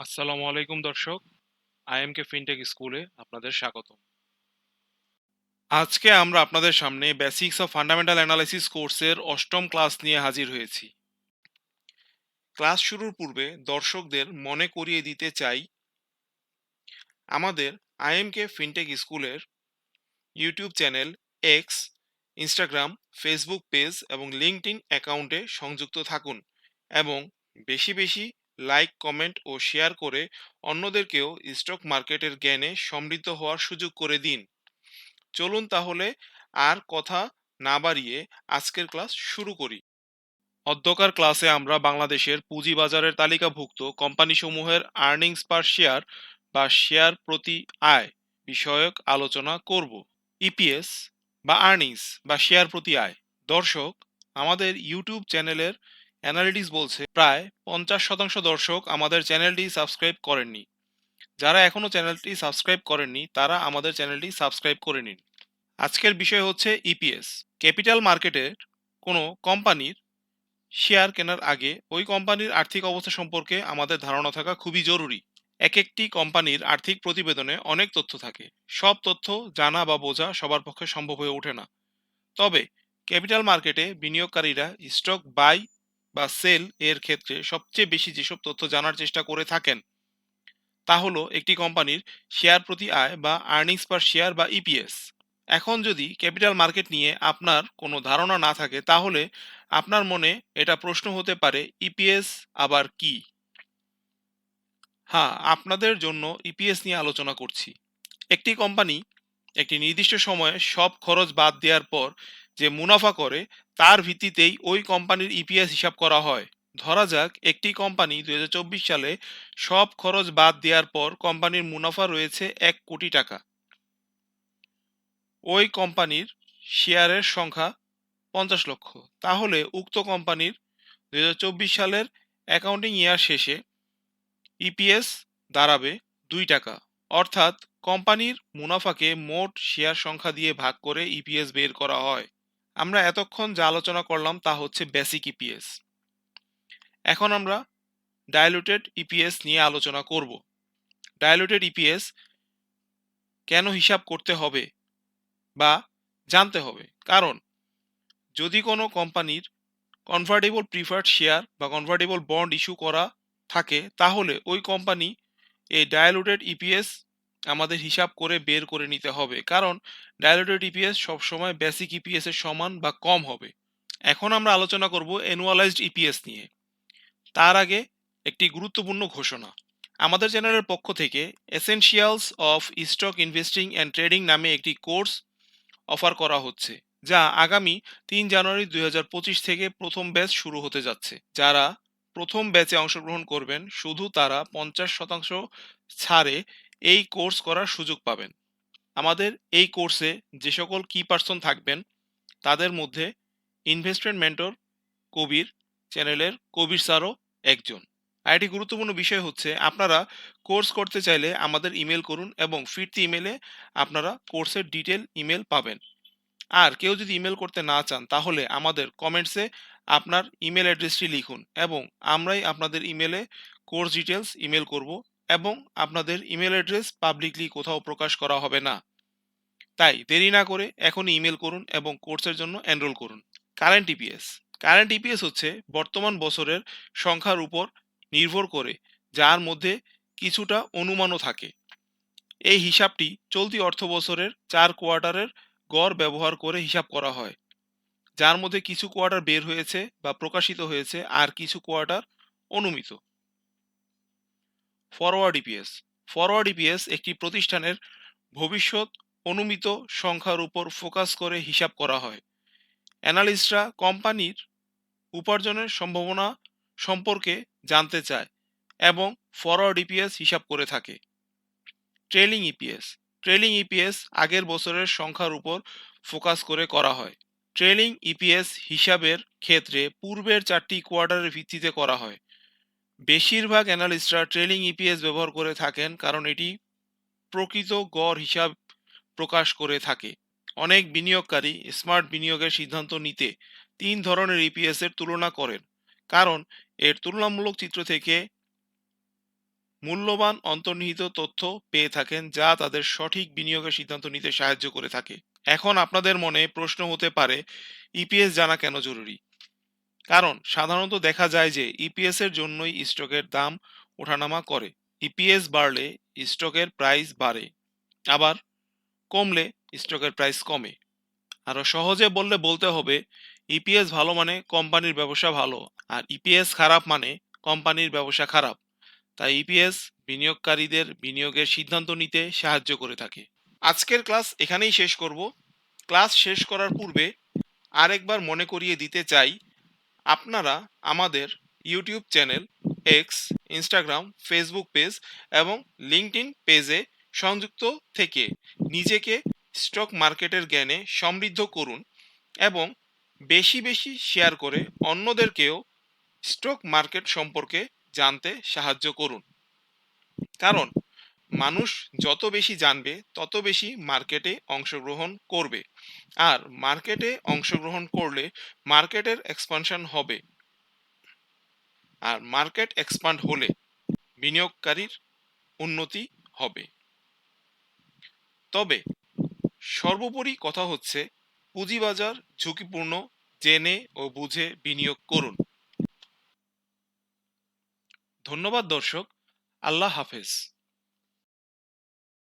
আসসালামু আলাইকুম দর্শক। আইএমকে ফিনটেক স্কুলে আপনাদের স্বাগত। আজকে আমরা আপনাদের সামনে বেসিক্স অফ ফান্ডামেন্টাল অ্যানালাইসিস কোর্সের অষ্টম ক্লাস নিয়ে হাজির হয়েছি। ক্লাস শুরুর পূর্বে দর্শকদের মনে করিয়ে দিতে চাই, আমাদের আইএমকে ফিনটেক স্কুলের YouTube channel, x, Instagram, Facebook page এবং লিঙ্কডইন অ্যাকাউন্টে সংযুক্ত থাকুন এবং বেশি বেশি লাইক, কমেন্ট ও শেয়ার করে অন্যদেরকেও স্টক মার্কেটের জ্ঞানে সমৃদ্ধ হওয়ার সুযোগ করে দিন। চলুন তাহলে আর কথা না বাড়িয়ে আজকের ক্লাস শুরু করি। অধ্যকার ক্লাসে আমরা বাংলাদেশের পুঁজিবাজারের তালিকাভুক্ত কোম্পানিসমূহের আর্নিংস পার শেয়ার বা শেয়ার প্রতি আয় বিষয়ক আলোচনা করব। ইপিএস বা আর্নিংস বা শেয়ার প্রতি আয়। দর্শক, আমাদের ইউটিউব চ্যানেলের অ্যানালিটিক্স বলছে প্রায় 50% দর্শক আমাদের চ্যানেলটি সাবস্ক্রাইব করেননি। যারা এখনও চ্যানেলটি সাবস্ক্রাইব করেননি তারা আমাদের চ্যানেলটি সাবস্ক্রাইব করে নিন। আজকের বিষয় হচ্ছে ইপিএস। ক্যাপিটাল মার্কেটের কোনো কোম্পানির শেয়ার কেনার আগে ওই কোম্পানির আর্থিক অবস্থা সম্পর্কে আমাদের ধারণা থাকা খুবই জরুরি। এক একটি কোম্পানির আর্থিক প্রতিবেদনে অনেক তথ্য থাকে। সব তথ্য জানা বা বোঝা সবার পক্ষে সম্ভব হয়ে ওঠে না। তবে ক্যাপিটাল মার্কেটে বিনিয়োগকারীরা স্টক বাই বা সেল এর ক্ষেত্রে সবচেয়ে বেশি যেসব তথ্য জানার চেষ্টা করে থাকেন তা হলো একটি কোম্পানির শেয়ার প্রতি আয় বা আর্নিংস পার শেয়ার বা ইপিএস। এখন যদি ক্যাপিটাল মার্কেট নিয়ে আপনার কোনো ধারণা না থাকে তাহলে আপনার মনে এটা প্রশ্ন হতে পারে, ইপিএস আবার কি? হ্যাঁ, আপনাদের জন্য ইপিএস নিয়ে আলোচনা করছি। একটি কোম্পানি একটি নির্দিষ্ট সময়ে সব খরচ বাদ দেওয়ার পর যে মুনাফা করে তার ভিত্তিতেই ওই কোম্পানির ইপিএস হিসাব করা হয়। ধরা যাক একটি কোম্পানি 2024 সালে সব খরচ বাদ দেওয়ার পর কোম্পানির মুনাফা রয়েছে 1 কোটি টাকা। ওই কোম্পানির শেয়ারের সংখ্যা 50 লক্ষ। তাহলে উক্ত কোম্পানির 2024 সালের অ্যাকাউন্টিং ইয়ার শেষে ইপিএস দাঁড়াবে 2 টাকা। অর্থাৎ কোম্পানির মুনাফাকে মোট শেয়ার সংখ্যা দিয়ে ভাগ করে ইপিএস বের করা হয়। আমরা এতক্ষণ যা আলোচনা করলাম তা হচ্ছে বেসিক ইপিএস। এখন আমরা ডাইলুটেড ইপিএস নিয়ে আলোচনা করব। ডাইলুটেড ইপিএস কেন হিসাব করতে হবে বা জানতে হবে? কারণ যদি কোনো কোম্পানির কনভার্টেবল প্রিফার্ড শেয়ার বা কনভার্টেবল বন্ড ইস্যু করা থাকে তাহলে ওই কোম্পানি এই ডায়ালুটেড ইপিএস আমাদের হিসাব করে বের করে নিতে হবে, কারণ ডায়ালুটেড ইপিএস সবসময় বেসিক ইপিএস এর সমান বা কম হবে। এখন আমরা আলোচনা করব অ্যানুয়ালাইজড ইপিএস নিয়ে। তার আগে একটি গুরুত্বপূর্ণ ঘোষণা। আমাদের চ্যানেলের পক্ষ থেকে essentials of stock investing and trading নামে একটি কোর্স অফার করা হচ্ছে, যা আগামী 3 জানুয়ারি 2025 থেকে প্রথম ব্যাচ শুরু হতে যাচ্ছে। যারা প্রথম ব্যাচে অংশগ্রহণ করবেন শুধু তারা 50% ছাড়ে এই কোর্স করার সুযোগ পাবেন। আমাদের এই কোর্সে যে সকল কি পার্সন থাকবেন তাদের মধ্যে ইনভেস্টমেন্ট মেন্টর কবির, চ্যানেলের কবির স্যারও একজন। আর একটি গুরুত্বপূর্ণ বিষয় হচ্ছে, আপনারা কোর্স করতে চাইলে আমাদের ইমেল করুন এবং ফিরতি ইমেলে আপনারা কোর্সের ডিটেল ইমেল পাবেন। আর কেউ যদি ইমেল করতে না চান তাহলে আমাদের কমেন্টসে আপনার ইমেল অ্যাড্রেসটি লিখুন এবং আমরাই আপনাদের ইমেলে কোর্স ডিটেলস ইমেল করব এবং আপনাদের ইমেল অ্যাড্রেস পাবলিকলি কোথাও প্রকাশ করা হবে না। তাই দেরি না করে এখনই ইমেল করুন এবং কোর্সের জন্য এনরোল করুন। Current EPS. কারেন্ট ইপিএস হচ্ছে বর্তমান বছরের সংখ্যার উপর নির্ভর করে, যার মধ্যে কিছুটা অনুমানও থাকে। এই হিসাবটি চলতি অর্থ বছরের 4 কোয়ার্টারের গড় ব্যবহার করে হিসাব করা হয়, যার মধ্যে কিছু কোয়ার্টার বের হয়েছে বা প্রকাশিত হয়েছে আর কিছু কোয়ার্টার অনুমিত। Forward EPS. ফরওয়ার্ড ইপিএস একটি প্রতিষ্ঠানের ভবিষ্যৎ অনুমিত সংখ্যার উপর ফোকাস করে হিসাব করা হয়। অ্যানালিস্টরা কোম্পানির উপার্জনের সম্ভাবনা সম্পর্কে জানতে চায় এবং ফরওয়ার্ড ইপিএস হিসাব করে থাকে। Trailing EPS. ট্রেলিং ইপিএস আগের বছরের সংখ্যার উপর ফোকাস করে করা হয়। ট্রেলিং ইপিএস হিসাবের ক্ষেত্রে পূর্বের 4টি কোয়ার্টারের ভিত্তিতে করা হয়। বেশিরভাগ অ্যানালিস্টরা ট্রেলিং ইপিএস ব্যবহার করে থাকেন কারণ এটি প্রকৃত গড় হিসাব প্রকাশ করে থাকে। অনেক বিনিয়োগকারী স্মার্ট বিনিয়োগের সিদ্ধান্ত নিতে 3 ধরনের ইপিএস এর তুলনা করেন, কারণ এর তুলনামূলক চিত্র থেকে মূল্যবান অন্তর্নিহিত তথ্য পেয়ে থাকেন যা তাদের সঠিক বিনিয়োগের সিদ্ধান্ত নিতে সাহায্য করে থাকে। এখন আপনাদের মনে প্রশ্ন হতে পারে, ইপিএস জানা কেন জরুরি? কারণ সাধারণত দেখা যায় যে ইপিএস এর জন্যই স্টকের দাম ওঠানামা করে। ইপিএস বাড়লে স্টকের প্রাইস বাড়ে, আবার কমলে স্টকের প্রাইস কমে। আরো সহজে বললে বলতে হবে, ইপিএস ভালো মানে কোম্পানির ব্যবসা ভালো, আর ইপিএস খারাপ মানে কোম্পানির ব্যবসা খারাপ। তাই ইপিএস বিনিয়োগকারীদের বিনিয়োগের সিদ্ধান্ত নিতে সাহায্য করে থাকে। আজকের ক্লাস এখানেই শেষ করব। ক্লাস শেষ করার পূর্বে আরেকবার মনে করিয়ে দিতে চাই, আপনারা আমাদের YouTube channel, x, Instagram, Facebook page এবং লিঙ্কডইন পেজে সংযুক্ত থেকে নিজেকে স্টক মার্কেটের জ্ঞানে সমৃদ্ধ করুন এবং বেশি বেশি শেয়ার করে অন্যদেরকেও স্টক মার্কেট সম্পর্কে জানতে সাহায্য করুন। কারণ মানুষ যত বেশি জানবে তত বেশি মার্কেটে অংশগ্রহণ করবে, আর মার্কেটে অংশগ্রহণ করলে মার্কেটের এক্সপানশন হবে, আর মার্কেট এক্সপান্ড হলে বিনিয়োগকারীর উন্নতি হবে। তবে সর্বোপরি কথা হচ্ছে, পুঁজিবাজার ঝুঁকিপূর্ণ, জেনে ও বুঝে বিনিয়োগ করুন। ধন্যবাদ দর্শক, আল্লাহ হাফেজ।